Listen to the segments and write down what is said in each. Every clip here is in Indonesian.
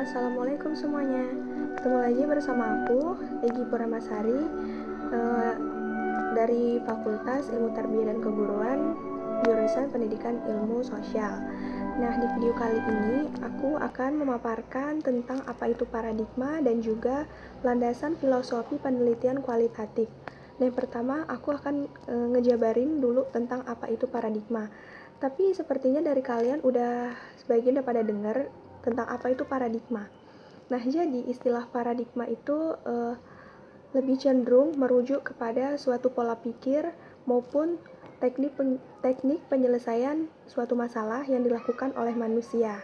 Assalamualaikum semuanya. Ketemu lagi bersama aku, Egi Puramasari, dari Fakultas Ilmu Tarbiyah dan Keguruan, jurusan Pendidikan Ilmu Sosial. Nah, di video kali ini aku akan memaparkan tentang apa itu paradigma dan juga landasan filosofi penelitian kualitatif. Nah, yang pertama aku akan ngejabarin dulu tentang apa itu paradigma. Tapi sepertinya dari kalian sebagian udah pada dengar tentang apa itu paradigma. Nah, jadi istilah paradigma itu lebih cenderung merujuk kepada suatu pola pikir maupun teknik penyelesaian suatu masalah yang dilakukan oleh manusia.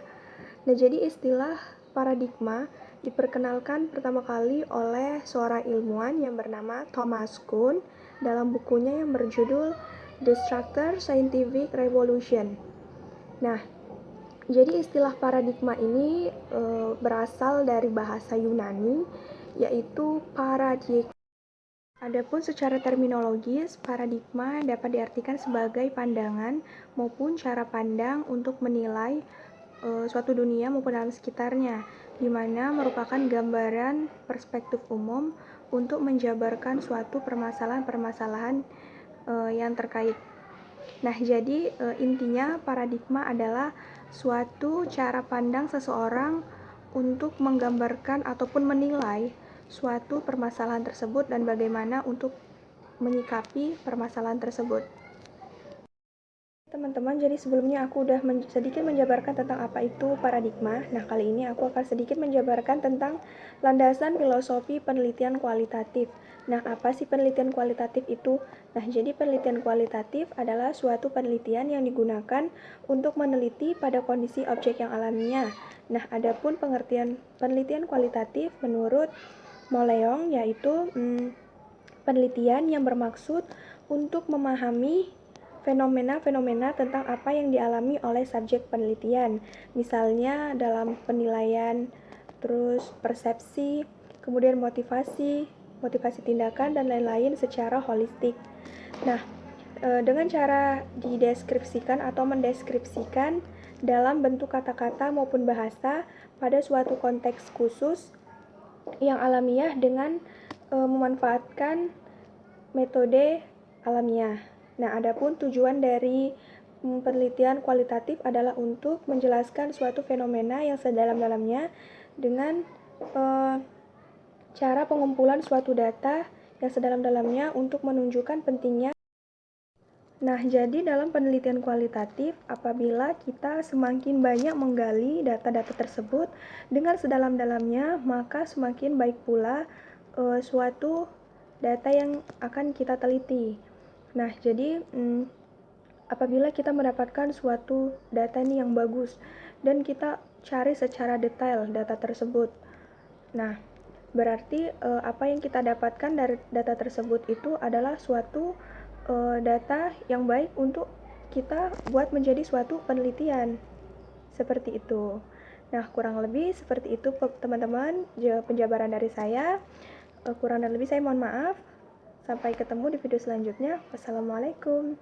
Nah, jadi istilah paradigma diperkenalkan pertama kali oleh seorang ilmuwan yang bernama Thomas Kuhn dalam bukunya yang berjudul The Structured Scientific Revolution. Nah, jadi istilah paradigma ini berasal dari bahasa Yunani, yaitu paradigma. Adapun secara terminologis, paradigma dapat diartikan sebagai pandangan maupun cara pandang untuk menilai suatu dunia maupun alam sekitarnya, di mana merupakan gambaran perspektif umum untuk menjabarkan suatu permasalahan-permasalahan yang terkait. Nah, jadi intinya paradigma adalah suatu cara pandang seseorang untuk menggambarkan ataupun menilai suatu permasalahan tersebut dan bagaimana untuk menyikapi permasalahan tersebut. Teman-teman, jadi sebelumnya aku udah sedikit menjabarkan tentang apa itu paradigma. Nah, kali ini aku akan sedikit menjabarkan tentang landasan filosofi penelitian kualitatif. Nah, apa sih penelitian kualitatif itu? Nah, jadi penelitian kualitatif adalah suatu penelitian yang digunakan untuk meneliti pada kondisi objek yang alamiah. Nah, adapun pengertian penelitian kualitatif menurut Moleong yaitu penelitian yang bermaksud untuk memahami fenomena-fenomena tentang apa yang dialami oleh subjek penelitian. Misalnya dalam penilaian, terus persepsi, kemudian motivasi tindakan, dan lain-lain secara holistik. Nah, dengan cara dideskripsikan atau mendeskripsikan dalam bentuk kata-kata maupun bahasa pada suatu konteks khusus yang alamiah dengan memanfaatkan metode alamiah. Nah, adapun tujuan dari penelitian kualitatif adalah untuk menjelaskan suatu fenomena yang sedalam-dalamnya dengan cara pengumpulan suatu data yang sedalam-dalamnya untuk menunjukkan pentingnya. Nah, jadi dalam penelitian kualitatif, apabila kita semakin banyak menggali data-data tersebut dengan sedalam-dalamnya, maka semakin baik pula suatu data yang akan kita teliti. Nah, jadi apabila kita mendapatkan suatu data ini yang bagus dan kita cari secara detail data tersebut. Nah, berarti apa yang kita dapatkan dari data tersebut itu adalah suatu data yang baik untuk kita buat menjadi suatu penelitian. Seperti itu. Nah, kurang lebih seperti itu teman-teman penjabaran dari saya. Kurang dan lebih saya mohon maaf. Sampai ketemu di video selanjutnya. Wassalamualaikum.